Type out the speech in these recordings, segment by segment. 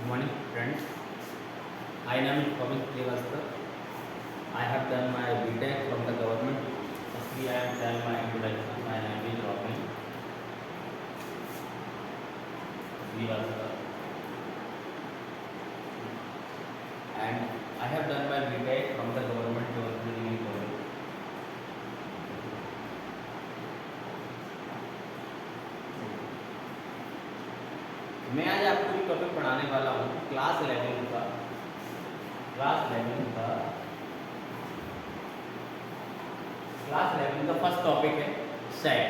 Good morning, friends. My name is Pavit Srivastava. I have done my BTech from the government. Firstly, I have done my introduction. My name is Robin Srivastava, and I have done my BTech from the government engineering college. मैं आज आपको एक topic पढ़ाने वाला हूँ class 11 का first topic है set.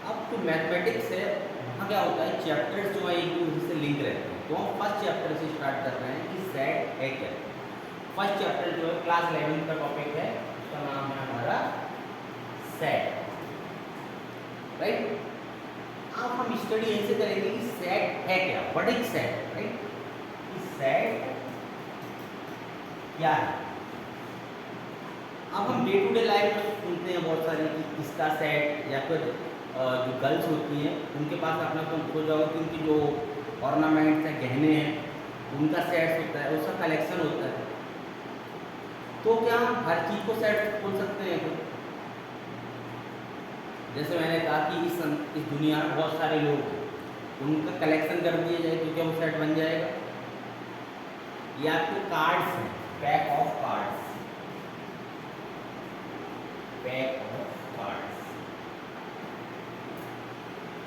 अब तो मैथमेटिक्स है, वहाँ क्या होता है चैप्टर्स जो है एक दूसरे से लिंक रहते हैं। तो हम फर्स्ट चैप्टर से स्टार्ट कर रहे हैं कि सेट है क्या। फर्स्ट चैप्टर जो है क्लास 11 का टॉपिक है, उसका नाम है हमारा सेट, राइट। अब हम स्टडी ऐसे करेंगे कि सेट है क्या, what is set, right. Set क्या है। अब हम डे टू डे लाइफ में सुनते हैं बहुत सारे कि इसका सेट, या फिर जो गर्ल्स होती हैं उनके पास अपना हो जाओ कि उनकी जो ऑर्नामेंट्स हैं, गहने हैं, उनका सेट्स होता है, उसका कलेक्शन होता है। तो क्या हम हर चीज़ को सेट बोल सकते हैं? जैसे मैंने कहा कि इस दुनिया में बहुत सारे लोग हैं, उनका कलेक्शन कर दिया जाए तो क्या वो सेट बन जाएगा? या आपके कार्ड्स हैं, पैक ऑफ कार्ड्स,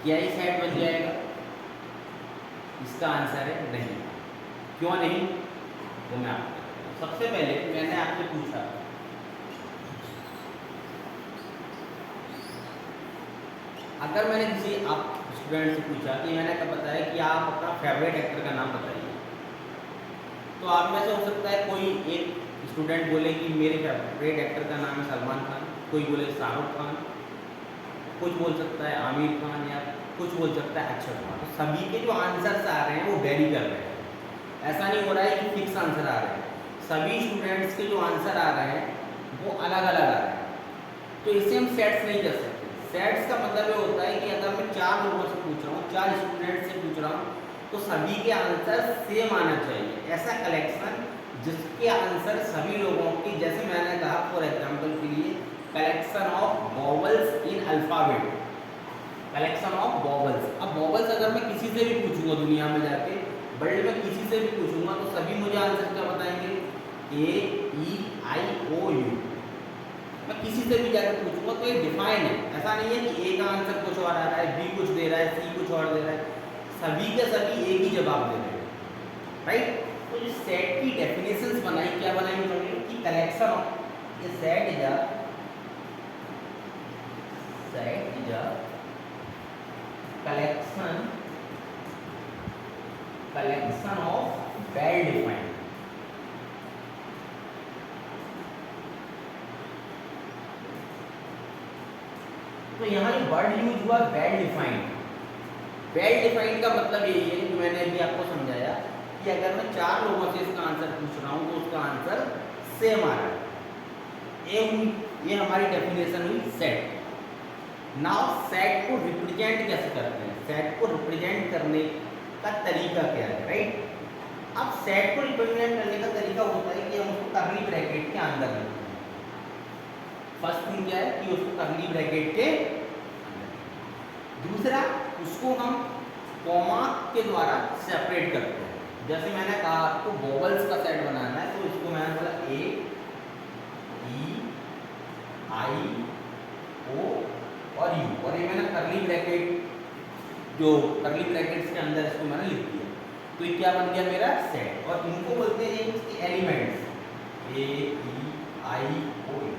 क्या ये सेट बन जाएगा? इसका आंसर है नहीं। क्यों नहीं? तो मैं आपको सबसे पहले मैंने आपसे पूछा अगर मैंने किसी आप स्टूडेंट से पूछा कि मैंने कब बताया कि आप अपना फेवरेट एक्टर का नाम बताइए, तो आप में से हो सकता है कोई एक स्टूडेंट बोले कि मेरे फेवरेट एक्टर का नाम है सलमान खान, कोई बोले शाहरुख खान, कुछ बोल सकता है आमिर खान, या कुछ बोल सकता है अक्षय कुमार। तो सभी के जो आंसर्स आ रहे हैं वो वेरी कर रहे हैं। ऐसा नहीं हो रहा है कि फिक्स आंसर आ रहे हैं। सभी स्टूडेंट्स के जो आंसर आ रहे हैं वो अलग अलग आ रहे हैं। तो इसे हम सेट्स नहीं कर सकते। सेट्स का मतलब ये होता है कि अगर मैं 4 लोगों से पूछ रहा हूँ, 4 स्टूडेंट से पूछ रहा हूँ, तो सभी के आंसर सेम आना चाहिए। ऐसा कलेक्शन जिसके आंसर सभी लोगों की, जैसे मैंने कहा फॉर एग्जाम्पल के लिए collection of vowels in alphabet, collection of vowels. अब वॉवल्स अगर मैं किसी से भी पूछूंगा दुनिया में जाके, वर्ल्ड में किसी से भी पूछूंगा, तो सभी मुझे आंसर क्या बताएंगे? A-E-I-O-U। मैं किसी से भी जाकर पूछूंगा तो ये डिफाइन है। ऐसा नहीं है कि ए का आंसर कुछ और आ रहा है, बी कुछ दे रहा है, सी कुछ और दे रहा है। सभी के सभी एक ही जवाब दे रहे हैं, राइट। तो जो सेट की डेफिनेशंस बनाई, क्या बनाई उन्होंने कि कलेक्शन ऑफ ये set is a collection of well defined, तो यहाँ जो वर्ड यूज हुआ वेल डिफाइंड। वेल डिफाइंड का मतलब यही है कि मैंने अभी आपको समझाया कि अगर मैं 4 लोगों से इसका आंसर पूछ रहा हूँ तो उसका आंसर सेम आ रहा है। ये हमारी डेफिनेशन हुई सेट। नाउ सेट को रिप्रेजेंट कैसे करते हैं? सेट को रिप्रेजेंट करने का तरीका क्या है, राइट। अब सेट को रिप्रेजेंट करने का तरीका होता है कि हम उसको कर्ली ब्रैकेट के अंदर रखते हैं। फर्स्ट थिंग क्या है कि उसको कर्ली ब्रैकेट के अंदर, दूसरा उसको हम कॉमा के द्वारा सेपरेट करते हैं। जैसे मैंने कहा आपको वॉवल्स का सेट बनाना है, तो इसको मैंने बोला A-E-I-O और U, और ये मैंने कर्ली ब्रैकेट, जो कर्ली ब्रैकेट्स के अंदर इसको मैंने लिख दिया। तो ये क्या बन गया मेरा सेट। और इनको बोलते हैं इसके एलिमेंट्स, A-E-I-O-U।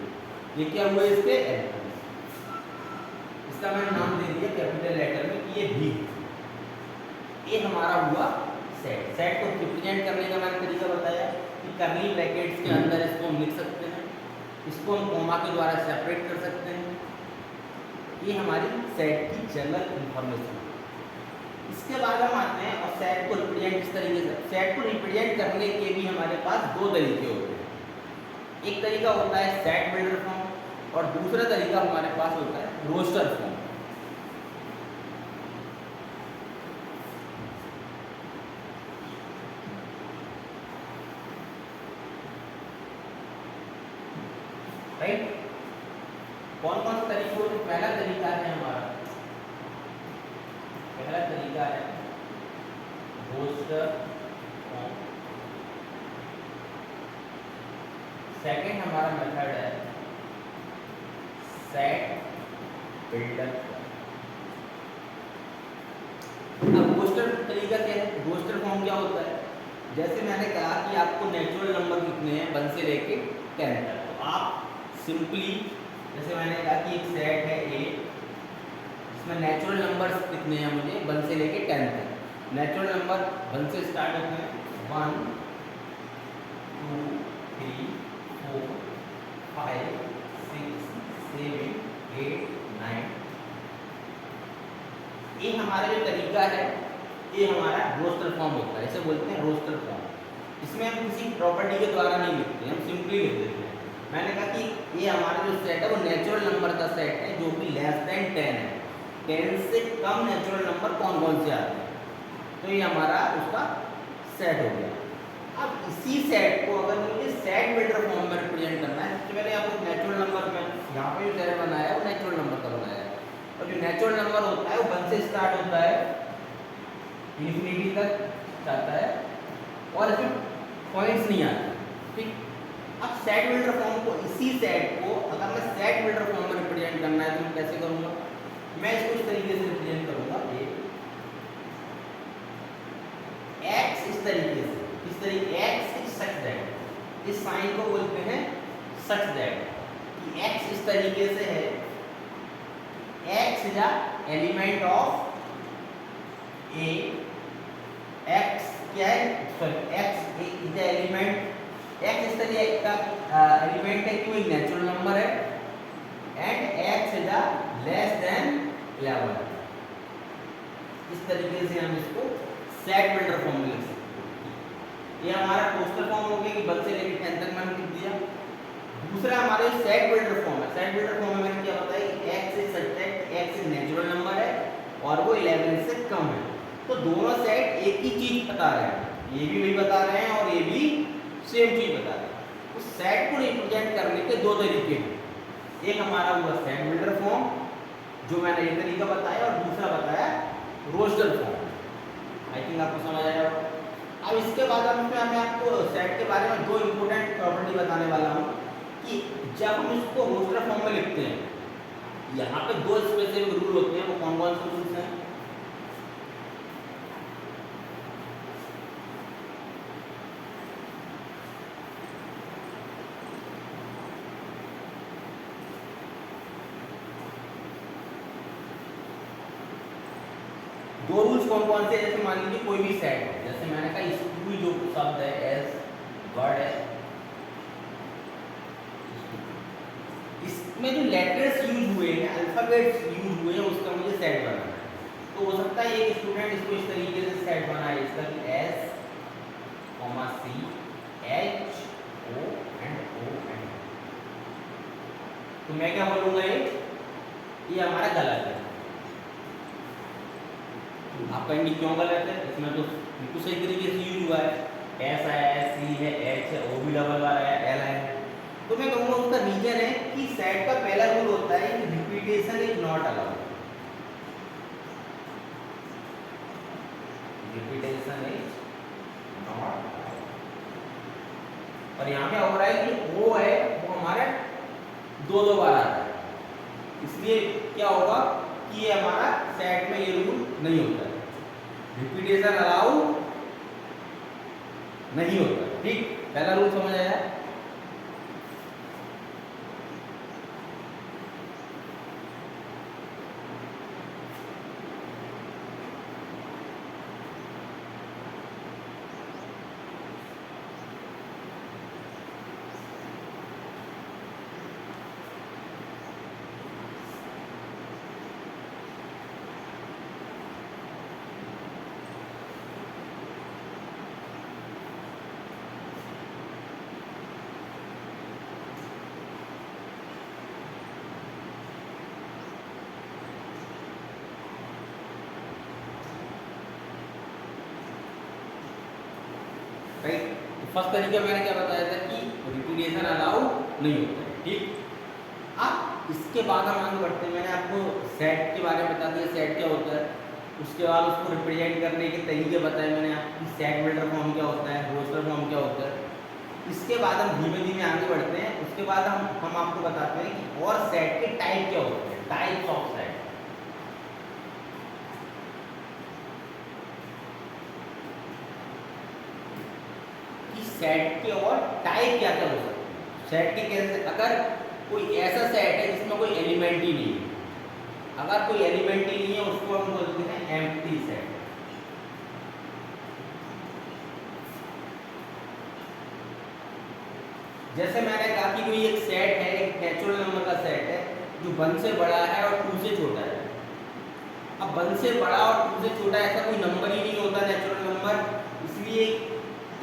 ये क्या हुआ इसके एलिमेंट्स। इसका मैंने नाम दे दिया कैपिटल लेटर में कि ये भी, ये हमारा हुआ सेट। सेट को रिप्रेजेंट करने का मैंने तरीका बताया कि कर्ली ब्रैकेट्स के अंदर इसको हम लिख सकते हैं, इसको हम कॉमा के द्वारा सेपरेट कर सकते हैं। ये हमारी सेट की जनरल इंफॉर्मेशन। इसके बाद हम आते हैं और सेट को रिप्रेजेंट इस तरीके से। सेट को रिप्रेजेंट करने के भी हमारे पास 2 तरीके होते हैं। एक तरीका होता है सेट बिल्डर फॉर्म और दूसरा तरीका हमारे पास होता है रोस्टर फॉर्म। राइट। कौन कौन सा तरीका होते? पहला तरीका है हमारा, पहला तरीका है रोस्टर फॉर्म। सेकंड हमारा मेथड है सेट बिल्डर। अब रोस्टर तरीका क्या है? रोस्टर फॉर्म क्या होता है? जैसे मैंने कहा कि आपको नेचुरल नंबर कितने हैं 1 से लेके 10 तक, तो आप सिंपली जैसे मैंने कहा कि एक सेट है ए, इसमें नेचुरल नंबर्स कितने हैं मुझे 1 से लेके 10 तक। नेचुरल नंबर 1 से स्टार्ट होते हैं, 1 2 3 4 5 6 7 8 9। ये हमारा जो तरीका है ये हमारा रोस्टर फॉर्म होता है, इसे बोलते हैं रोस्टर फॉर्म। इसमें हम किसी प्रॉपर्टी के द्वारा नहीं लिखते, हम सिंपली लिख देते हैं। मैंने कहा कि ये हमारा जो सेट है वो नेचुरल नंबर का सेट है जो कि लेस देन 10 है। 10 से कम नेचुरल नंबर कौन कौन से आते हैं, तो ये हमारा उसका सेट हो गया। अब इसी सेट को अगर मुझे सेट बिल्डर फॉर्म में रिप्रेजेंट करना है, सबसे पहले आपको नेचुरल नंबर में यहाँ पे जो सेट बनाया है वो नेचुरल नंबर का बनाया है, और जो नेचुरल नंबर होता है वो 1 से स्टार्ट होता है, इन्फिनिटी तक जाता है और इसमें पॉइंट्स नहीं आते, ठीक। अब सेट बिल्डर फॉर्म को, इसी सेट को अगर मैं सेट बिल्डर फॉर्म में रिप्रेजेंट करना है तो मैं कैसे करूँगा? मैं इसको इस तरीके से रिप्रेजेंट करूँगा, एक्स इस तरीके से, इस तरीके एक्स इज सच दैट, इस साइन को बोलते हैं सच दैट कि एक्स इस तरीके से है, x is a element of A, x क्या है, sorry x is a element, x इस तरीके का एलिमेंट है क्यों, एक नेचुरल नंबर है, and x is a less than 11। इस तरीके से हम इसको सेट बिल्डर फॉर्म में लिख सकते हैं। ये हमारा रोस्टर फॉर्म हो गया कि 1 से लेकर 10 तक मैंने लिख दिया। दूसरा हमारे सेट बिल्डर फॉर्म है। सेट बिल्डर फॉर्म में मैंने क्या बताया कि x is such that x is natural number है और वो 11 से कम है, तो दोनों सेट एक ही चीज बता रहे हैं, ये भी वही बता रहे हैं और ये भी सेम चीज बता रहे हैं। उस सेट को रिप्रेजेंट करने के दो तरीके हैं, एक हमारा हुआ सेट बिल्डर फॉर्म जो मैंने ये तरीका बताया, और दूसरा बताया रोस्टर फॉर्म। आई थिंक आपको समझ आया। अब इसके बाद मैं आपको सेट के बारे में दो इंपॉर्टेंट प्रॉपर्टी बताने वाला हूँ कि जब हम इसको रोस्टर फॉर्म में लिखते हैं, यहाँ पे दो स्पेसिफिक रूल होते हैं, वो कौन कौन से रूल्स हैं? दो रूल्स कौन कौन से? जैसे मान लीजिए कोई भी सेट है, जैसे मैंने कहा स्कूल जो शब्द है एस वर्ड है, इसमें जो लेटर्स यूज हुए हैं, अल्फाबेट्स यूज हुए हैं, उसका मुझे सेट बनाना है। तो हो सकता है एक स्टूडेंट इसको इस तरीके से सेट बनाए, इसका कि S C H O and तो मैं क्या बोलूँगा, ये हमारा गलत है। आप कहेंगे क्यों गलत है? इसमें तो बिल्कुल सही तरीके से यूज हुआ है, एस है, सी है, एच है, ओ भी डबल वाला है, एल है। तो मैं कहूँगा उसका रीजन है कि सेट का पहला रूल होता है कि repetition is not allowed. Repetition is not allowed. और यहाँ पे हो रहा है कि ओ है वो हमारे दो बार आता है, इसलिए क्या होगा कि ये हमारा सेट में ये रूल नहीं होता है, रिपीटेशन अलाउ नहीं होता। ठीक, पहला रूल समझ आया? राइट, तो फर्स्ट तरीका मैंने क्या बताया था कि रिपीटेशन अलाउ नहीं होता है। ठीक, इसके बाद हम आगे बढ़ते हैं। मैंने आपको सेट के बारे में बता दिया, सेट क्या होता है। उसके बाद उसको रिप्रेजेंट करने के तरीके बताए मैंने आपकी, सेट बिल्डर फॉर्म क्या होता है, रोस्टर फॉर्म क्या होता है। इसके बाद हम धीमे धीमे आगे बढ़ते हैं। उसके बाद हम आपको बताते हैं कि और सेट के टाइप क्या होते हैं, टाइप्स ऑफ सेट। कि सेट के और टाइप क्या क्या हो सकते हैं। सेट के कैसे, अगर कोई ऐसा सेट है जिसमें कोई एलिमेंट ही नहीं है, अगर कोई एलिमेंट ही नहीं है उसको हम बोलते हैं एम्प्टी सेट। जैसे मैंने कहा कि कोई एक सेट है, एक नेचुरल नंबर का सेट है जो 1 से बड़ा है और 2 से छोटा है। अब 1 से बड़ा और 2 से छोटा ऐसा कोई नंबर ही नहीं होता नेचुरल नंबर, इसलिए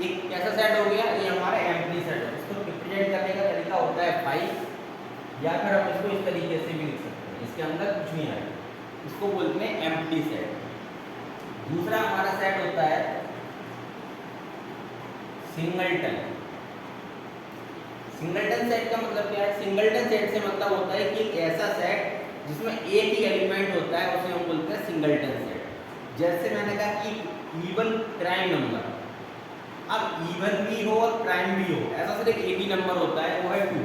एक कैसा सेट हो गया, ये हमारा एम्प्टी सेट है। इसको रिप्रेजेंट करने का तरीका होता है 5, या फिर हम इसको इस तरीके से भी लिख सकते हैं, इसके अंदर कुछ नहीं आएगा, इसको बोलते हैं एम्प्टी सेट। दूसरा हमारा सेट होता है सिंगलटन। सिंगलटन सेट का मतलब क्या है, सिंगलटन सेट से मतलब होता है कि एक ऐसा सेट जिसमें एक ही एलिमेंट होता है उसे हम बोलते हैं सिंगलटन सेट। जैसे मैंने कहा कि इवन प्राइम नंबर, अब इवन भी हो और प्राइम भी हो, ऐसा सिर्फ एक ही नंबर होता है, वो है 2।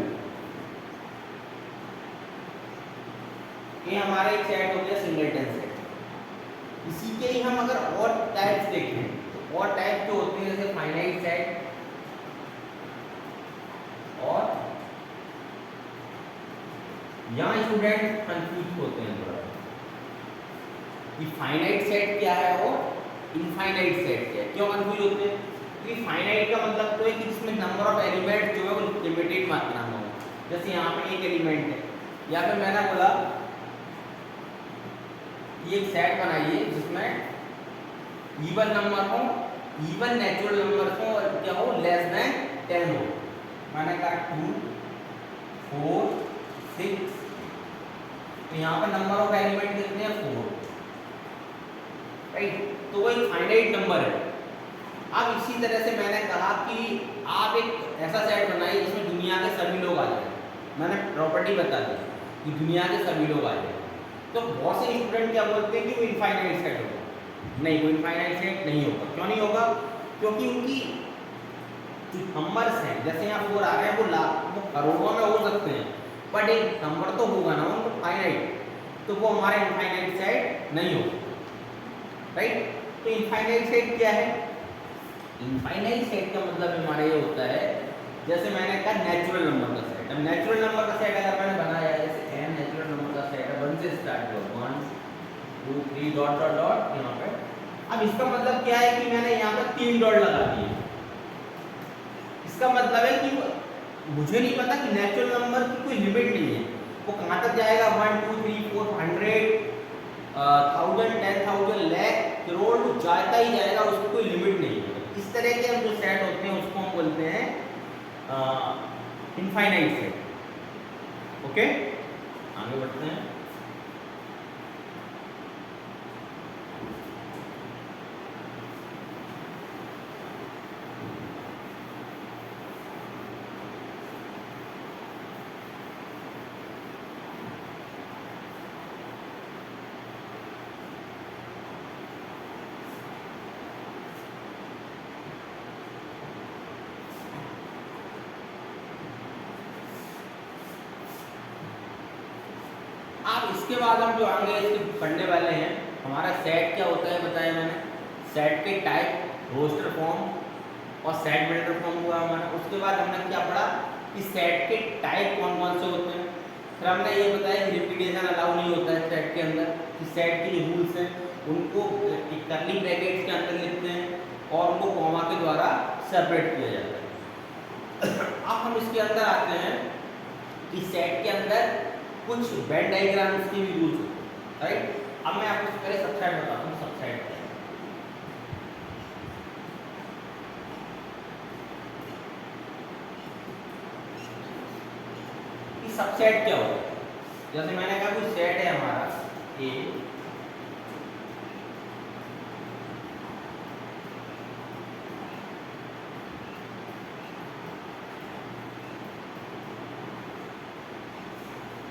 ये हमारा एक सेट हो गया सिंगलटन सेट। इसी के ही हम अगर और टाइप्स देखें तो और टाइप जो होते हैं जैसे फाइनाइट सेट और यहाँ स्टूडेंट कंफ्यूज होते हैं थोड़ा कि फाइनाइट सेट क्या है और इनफाइनाइट सेट क्या है। क्यों कंफ्यूज होते हैं, क्योंकि फाइनाइट का मतलब तो है कि जिसमें नंबर ऑफ एलिमेंट जो है वो लिमिटेड मात्रा में हो। जैसे यहाँ पे एक एलिमेंट है, या फिर मैंने बोला ये एक सेट बनाइए जिसमें इवन नंबर हो, इवन नेचुरल नंबर हो और क्या हो, लेस देन 10 हो। मैंने कहा 2, 4, 6, तो यहाँ पर नंबर ऑफ एलिमेंट कितने हैं, 4, राइट। तो वो एक फाइनाइट नंबर है। अब इसी तरह से मैंने कहा कि आप एक ऐसा सेट बनाइए जिसमें दुनिया के सभी लोग आ जाए। मैंने प्रॉपर्टी बता दी कि दुनिया के सभी लोग आ जाए। तो बहुत से स्टूडेंट क्या बोलते हैं कि वो इनफाइनाइट सेट होगा। नहीं, वो इनफाइनाइट सेट नहीं होगा। क्यों नहीं होगा, क्योंकि उनकी जो नंबर्स हैं, जैसे यहाँ 4 आ रहे हैं, वो करोड़ों में हो सकते हैं, बट एक नंबर तो होगा ना उनको फाइनाइट, तो वो हमारा इनफाइनाइट सेट नहीं होगा, राइट। तो इनफाइनाइट सेट क्या है, इनफाइनाइट सेट का मतलब हमारा ये होता है, जैसे मैंने कहा नेचुरल नंबर का सेट। अब नेचुरल नंबर का सेट अगर मैंने बनाया है, जैसे n नेचुरल नंबर का सेट है, 1 से स्टार्ट हुआ, 1 2 3 डॉट डॉट डॉट यहाँ पे। अब इसका मतलब क्या है कि मैंने यहाँ पर 3 डॉट लगा दिए। इसका मतलब है कि मुझे नहीं पता कि नेचुरल नंबर की कोई लिमिट नहीं है, वो कहाँ तक जाएगा, 1 2 3 4 100 1000 10,000 लाख करोड़ जाता ही जाएगा, उसकी कोई लिमिट नहीं है। इस तरह के जो सेट होते हैं उसको हम बोलते हैं इनफाइनाइट सेट। ओके, आगे बढ़ते हैं। अब इसके बाद हम जो आगे इसके पढ़ने वाले हैं, हमारा सेट क्या होता है बताया मैंने, सेट के टाइप, रोस्टर फॉर्म और सेट बिल्डर फॉर्म हुआ हमारा। उसके बाद हमने क्या पढ़ा कि सेट के टाइप कौन कौन से होते हैं। फिर हमने ये बताया कि रिपीटेशन अलाउ नहीं होता है सेट के अंदर, कि सेट के जो रूल्स हैं उनको कर्ली ब्रैकेट्स के अंदर लिखते हैं और उनको कॉमा के द्वारा सेपरेट किया जाता है। अब हम इसके अंदर आते हैं कि सेट के अंदर कुछ वेन डायग्राम्स की भी यूज होती है, राइट। अब मैं आपको पहले सबसेट बताता हूँ, सबसेट क्या है। कि सबसेट क्या होता है, जैसे मैंने कहा कोई सेट है हमारा ए,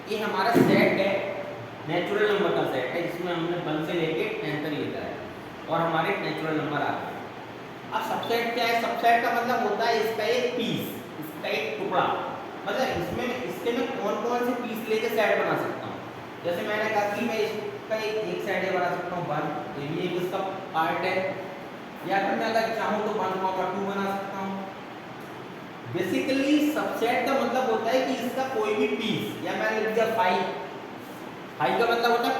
ये हमारा सेट है, नेचुरल नंबर का सेट है जिसमें हमने 1 से लेके 10 तक लिखा है और हमारे नेचुरल नंबर आ गए। अब सबसेट क्या है? सबसेट का मतलब होता है इसका एक पीस, इसका एक टुकड़ा, मतलब इसके में कौन कौन से पीस लेके सेट बना सकता हूँ। जैसे मैंने कहा कि मैं इसका एक सेट बना सकता हूँ 1, ये भी एक इसका पार्ट है, या फिर मैं अगर चाहूँ तो 1,2 बना सकता हूँ। बेसिकली सबसेट का मतलब होता है कि इसका कोई भी पीस, या मैंने लिख दिया 5, 5 का मतलब होता है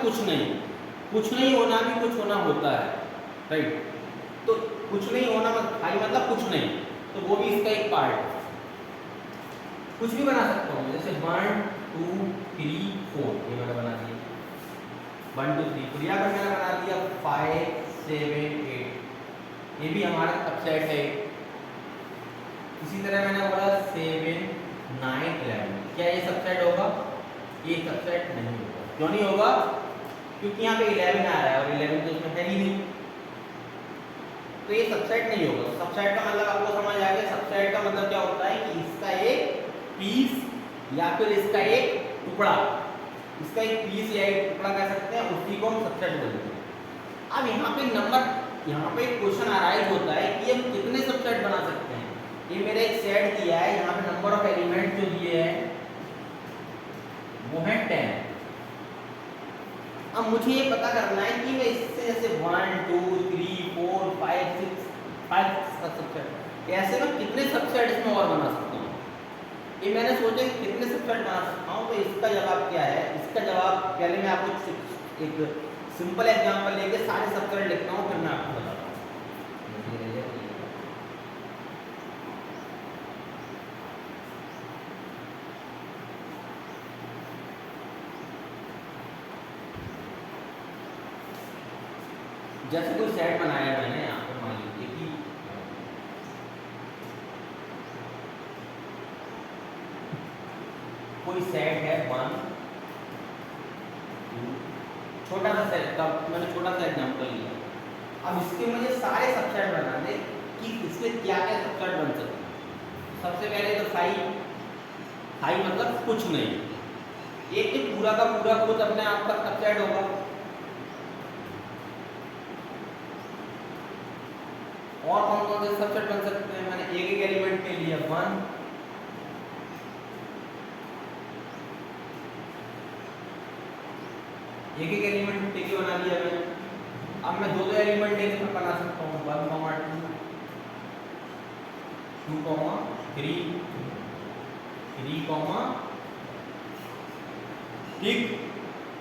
कुछ नहीं होना भी कुछ होना होता है, राइट। तो कुछ नहीं होना मतलब 5 मतलब कुछ नहीं, तो वो भी इसका एक पार्ट है। कुछ भी बना सकता हूँ, जैसे 1 2 3 4 ये मैंने बना दिया, 1 2 3 4, या फिर मैंने बना दिया 5 7 8, ये भी हमारा सबसेट है। इसी तरह मैंने बोला 7 9 11, क्या ये सबसेट होगा? ये सबसेट नहीं होगा। क्यों नहीं होगा? क्योंकि यहाँ पे 11 आ रहा है और 11 तो इसमें है ही नहीं, तो ये सबसेट नहीं होगा। सबसेट का मतलब आपको समझ आ गया। सबसेट का मतलब क्या होता है कि इसका एक पीस या फिर इसका एक टुकड़ा, इसका एक पीस या एक टुकड़ा कह सकते हैं, उसी को हम सबसेट बोलते हैं। अब यहाँ पे क्वेश्चन अराइज होता है कि हम कितने सबसेट बना सकते हैं। ये मेरे एक सेट दिया है, यहाँ पे नंबर ऑफ एलिमेंट जो दिए हैं वो है 10। अब मुझे ये पता करना है कि मैं इससे जैसे 1 2 3 4 5 6 5 सबसेट, ऐसे मैं कितने सबसेट इसमें और बना सकता हूँ। ये मैंने सोचा कि कितने सबसेट बना सकता हूँ, तो इसका जवाब क्या है? इसका जवाब पहले मैं आपको एक सिंपल एग्जांपल लेके सारे सबसेट लिखता हूँ, फिर मैं आपको बताता हूँ। जैसे कोई सेट बनाया मैंने, यहाँ पर मान लीजिए कि कोई सेट है 1 2, छोटा सा सेट का मैंने छोटा सा एग्जांपल लिया। अब इसके मुझे सारे सबसेट बनाने कि इसमें क्या क्या सबसेट बन सकते हैं। सबसे पहले तो 5 मतलब कुछ नहीं, एक तो पूरा का पूरा खुद अपने आप का सबसेट होगा। और कौन कौन से सबसेट बन सकते हैं? मैंने एक एक एलिमेंट के लिए 1, एक एक एलिमेंट लेके बना लिया मैंने। अब मैं दो एलिमेंट लेके बना सकता हूँ 1 2 2 3 3 ठीक।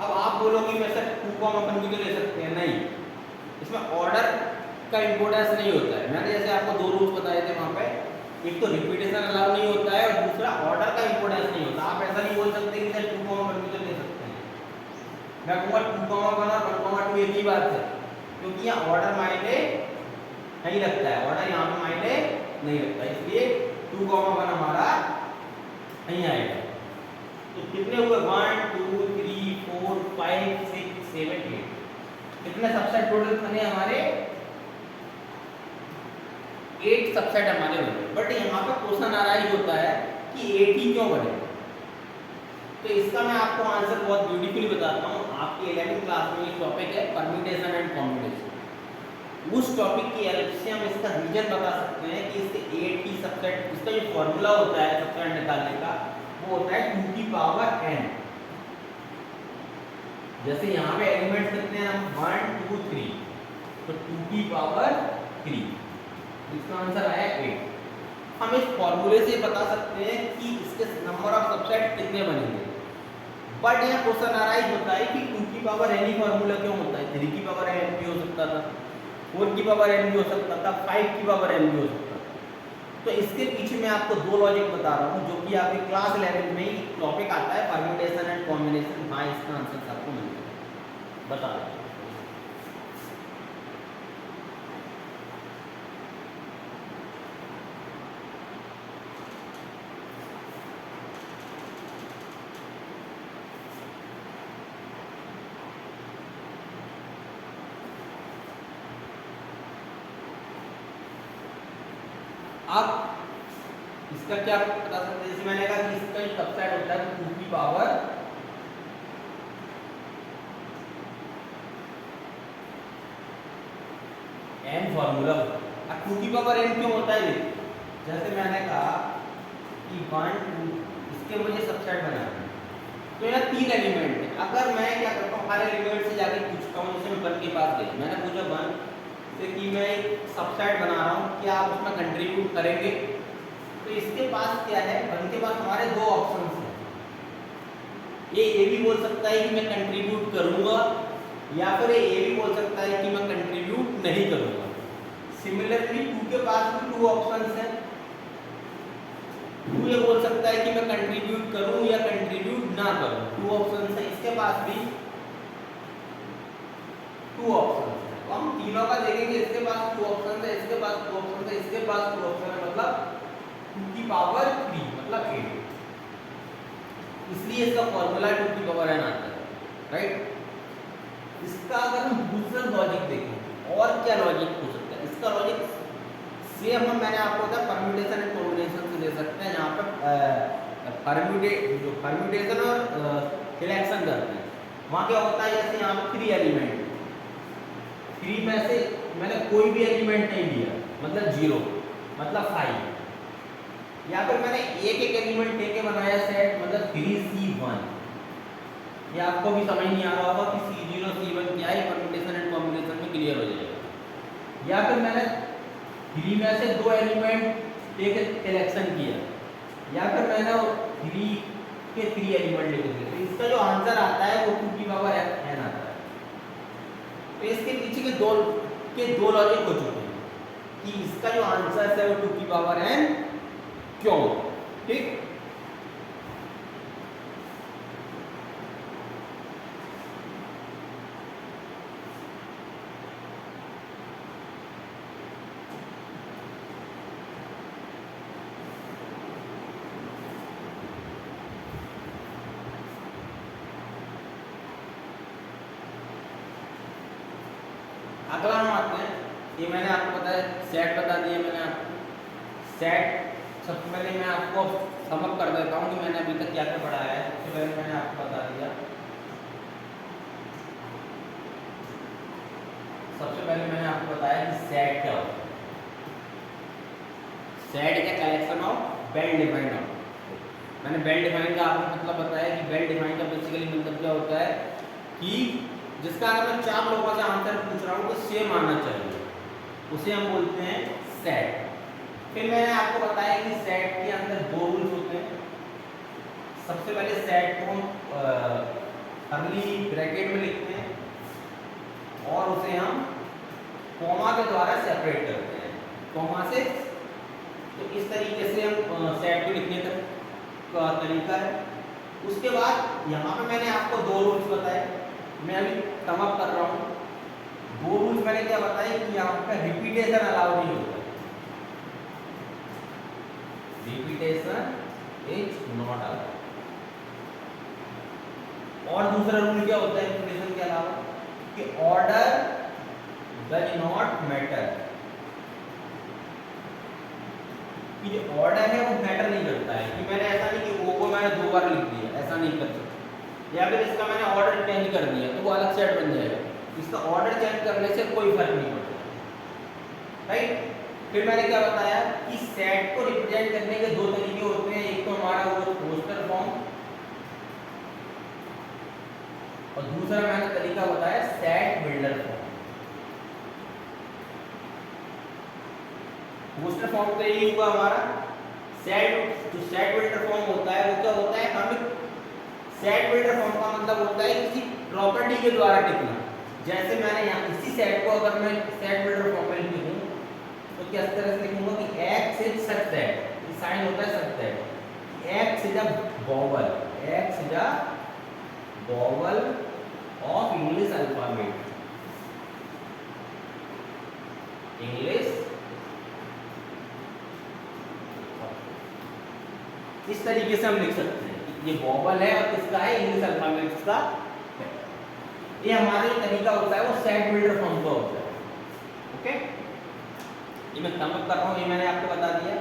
अब आप बोलोगे मैं सर 2 भी तो ले सकते हैं, नहीं, इसमें ऑर्डर का इंपोर्टेंस नहीं होता है। मैंने जैसे आपको 2 रूल्स बताए थे वहाँ पे, एक तो रिपीटेशन अलाउ नहीं होता है और दूसरा ऑर्डर का इंपोर्टेंस नहीं होता। आप ऐसा नहीं बोल सकते कि सर 2 भी तो ले सकते हैं। मैं कहूँगा 2 और 1 एक ही बात है, क्योंकि यहाँ ऑर्डर मायने नहीं रखता है, ऑर्डर यहाँ पे मायने नहीं रखता, इसलिए 2, 1 हमारा नहीं आएगा। तो कितने हुए? 1 2 3 4 5 6 7 8, कितने सबसेट टोटल बने हमारे? 8 सबसेट हमारे बने। बट यहाँ पर क्वेश्चन अराइज होता है कि 8 ही क्यों बने? तो इसका मैं आपको आंसर बहुत ब्यूटीफुली बताता हूँ। आपकी 11वीं क्लास में एक टॉपिक है परम्यूटेशन एंड कॉम्बिनेशन। उस टॉपिक की हेल्प से हम इसका रीजन बता सकते हैं कि इसके 8 की सबसेट, इसका जो फॉर्मूला होता है सबसेट निकालने का, वो होता है 2 की पावर n। जैसे यहाँ पे एलिमेंट्स कितने हैं? 1 2 3, तो 2 की पावर 3, इसका आंसर आया 8। हम इस फॉर्मूले से बता सकते हैं कि इसके नंबर ऑफ सबसेट कितने बनेंगे। बट यहाँ क्वेश्चन अराइज होता है कि 2 की पावर n ही फॉर्मूला क्यों होता है? 3 की पावर n भी हो सकता था, 4 की पावर n भी हो सकता था, 5 की पावर n भी हो सकता था। तो इसके पीछे मैं आपको 2 लॉजिक बता रहा हूँ, जो कि आपके क्लास 11 में ही टॉपिक आता है परम्यूटेशन एंड कॉम्बिनेशन। हाँ, इसका आंसर आपको मिल जाएगा, बता रहा हूँ। अब इसका क्या बता सकते हैं? जैसे मैंने कहा कि इसका जो सबसेट होता है 2 की पावर एन फॉर्मूला। अब 2 की पावर n क्यों होता है? जैसे मैंने कहा कि 1 2 इसके मुझे सबसेट बनाना है, तो यहाँ 3 एलिमेंट है। अगर मैं क्या करता हूँ, हर एलिमेंट से जाके पूछता हूँ, जैसे मैं 1 के पास गया, मैंने पूछा 1 से कि मैं एक सबसेट बना रहा हूँ, क्या आप उसमें कंट्रीब्यूट करेंगे? तो इसके पास क्या है, 1 के पास हमारे 2 ऑप्शन हैं। ये भी बोल सकता है कि मैं कंट्रीब्यूट करूंगा, या फिर ये भी बोल सकता है कि मैं कंट्रीब्यूट नहीं करूंगा। सिमिलरली 2 के पास भी 2 ऑप्शंस हैं। 2 ये बोल सकता है कि मैं कंट्रीब्यूट करूं या कंट्रीब्यूट ना करूं, 2 ऑप्शंस हैं। इसके पास भी 2 ऑप्शंस हैं। तो हम तीनों का देखेंगे, इसके पास 2 ऑप्शंस है, इसके पास 2 ऑप्शंस है, इसके पास 2 ऑप्शन है, मतलब 2 की पावर 3 मतलब 8। इसलिए इसका फॉर्मूला 2 की पावर n आता है, राइट। इसका अगर हम दूसरा लॉजिक देखें, और क्या लॉजिक हो सकता है इसका? लॉजिक सेम हम मैंने आपको बताया परम्यूटेशन एंड कॉम्बिनेशन से दे सकते हैं। यहाँ पर परम्यूटेशन और सिलेक्शन करते हैं, वहाँ क्या होता है, जैसे यहाँ पर 3 एलिमेंट, 3 में से मैंने कोई भी एलिमेंट नहीं लिया, मतलब 0 मतलब 5, या फिर मैंने एक एलिमेंट लेके बनाया सेट, मतलब 3C1। ये आपको भी समझ नहीं आ रहा होगा कि C0 C1 क्या है, परम्यूटेशन एंड कॉम्बिनेशन में क्लियर हो जाएगा। या फिर मैंने 3 में से 2 एलिमेंट लेके सिलेक्शन किया, या फिर मैंने 3 के 3 एलिमेंट लेके दिए, तो इसका जो आंसर आता है वो 2 की पावर n आता है। तो इसके पीछे के दो लॉजिक हो चुके हैं कि इसका जो आंसर है वो 2 की पावर n क्यों, ठीक। अगला हम आते हैं, ये मैंने आपको बताया सेट बता दिया मैंने आपको। सेट सबसे पहले मैं आपको समअप कर देता हूँ कि मैंने अभी तक क्या क्या पढ़ाया है। सबसे पहले मैंने आपको बता दिया, सबसे पहले मैंने आपको बताया कि सेट क्या होता है। Set is a collection of well defined object. मैंने वेल डिफाइंड का आपको मतलब बताया कि वेल डिफाइंड का बेसिकली मतलब क्या होता है कि जिसका अगर मैं 4 लोगों से आंसर पूछ रहा हूँ तो सेम आना चाहिए, उसे हम बोलते हैं सेट। फिर मैंने आपको बताया कि सेट के अंदर 2 रूल्स होते हैं। सबसे पहले सेट को हम कर्ली ब्रैकेट में लिखते हैं और उसे हम कॉमा के द्वारा सेपरेट करते हैं, कॉमा से। तो इस तरीके से हम सेट को लिखने का तरीका है। उसके बाद यहाँ पे मैंने आपको 2 रूल्स बताए, मैं अभी समअप कर रहा हूँ। 2 रूल्स मैंने क्या बताए कि यहाँ पे रिपीटेशन अलाउ नहीं होता, रिपीटेशन इज नॉट अलाउड। और दूसरा रूल क्या होता है रिपीटेशन के अलावा, कि ऑर्डर डज नॉट मैटर, कि जो ऑर्डर है वो मैटर नहीं करता है। कि मैंने ऐसा नहीं कि ओ को मैंने 2 बार लिख दिया, ऐसा नहीं कर सकता। या फिर इसका मैंने ऑर्डर चेंज कर दिया तो वो अलग सेट बन जाएगा, इसका ऑर्डर चेंज करने से कोई फर्क नहीं पड़ता, राइट। फिर मैंने क्या बताया कि सेट को रिप्रेजेंट करने के 2 तरीके होते हैं। एक तो हमारा वो रोस्टर फॉर्म, और दूसरा मैंने तरीका बताया set builder form. Roster form तो यही हुआ हमारा। सेट जो सेट बिल्डर फॉर्म होता है वो क्या होता है, हम सेट बिल्डर फॉर्म का मतलब होता है किसी प्रॉपर्टी के द्वारा टिकना। जैसे मैंने यहाँ इसी सेट को अगर मैं सेट बिल्डर फॉर्म में लिखूँ तो किस तरह से लिखूंगा कि x इज सच दैट, ये साइन होता है such that, x is a vowel, x is a vowel of English alphabet, English. इस तरीके से हम लिख सकते हैं कि ये वॉवल है और किसका है, इंग्लिश अल्फाबेट का। ये हमारा जो तरीका होता है वो सेट बिल्डर फॉर्म का होता है, ओके। ये मैं समअप कर रहा हूँ, ये मैंने आपको बता दिया।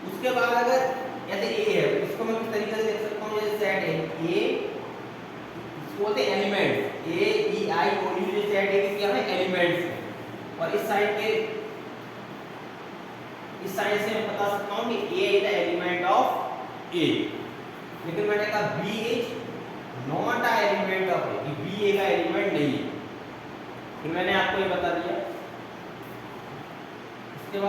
उसके बाद अगर जैसे ए है, इसको मैं किस तरीके से लिख सकता हूँ, जैसे सेट है ए, इसको बोलते हैं elements, A E I O U, जो सेट है क्या है, एलिमेंट्स है। और इस साइड से मैं बता सकता हूँ कि A is the element of A, लेकिन मैंने कहा B is not a element of A, कि बी ए का एलिमेंट नहीं है, फिर मैंने आपको ये बता दिया। इसके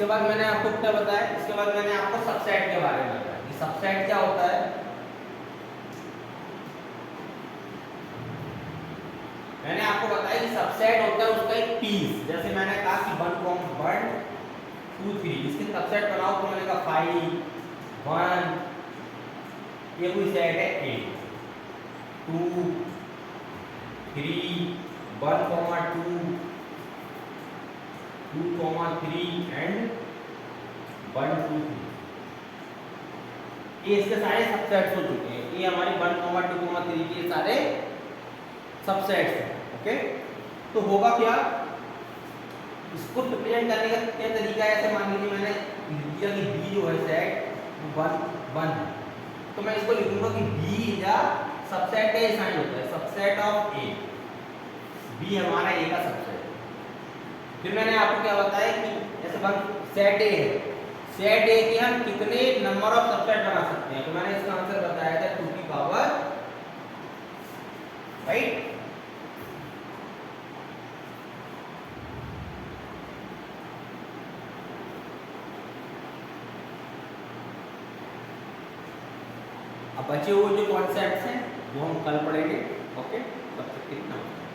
बाद मैंने आपको क्या बताया, इसके बाद मैंने आपको सबसेट के बारे में बताया कि सबसेट क्या होता है। मैंने आपको बताया कि सबसेट होता है उसका एक पीस, जैसे मैंने कहा कि 1 2 3 इसके सबसेट बनाओ, तो मैंने कहा 5 1 ये कोई सेट है 8 2 3 1 2 2 3 एंड 1 2 3, ये इसके सारे सबसेट्स हो चुके हैं। ये हमारे 1 2 3 के सारे सबसेट्स हैं। ओके, तो होगा क्या, इसको रिप्रेजेंट करने का क्या तरीका है, ऐसे मान लीजिए मैंने लिख दिया कि बी जो है सेट 1 1 है, तो मैं इसको लिखूंगा कि बी इज अ सबसेट का साइन होता है, सबसेट ऑफ ए, बी हमारा ए का सबसेट। फिर मैंने आपको क्या बताया कि जैसे सेट ए है, सेट ए के हम कितने नंबर ऑफ सबसेट बना सकते हैं, तो मैंने इसका आंसर बताया था 2 की पावर, राइट। अब बचे हुए जो कॉन्सेप्ट्स हैं वो हम कल पढ़ेंगे। ओके, तब तक के लिए नमस्कार।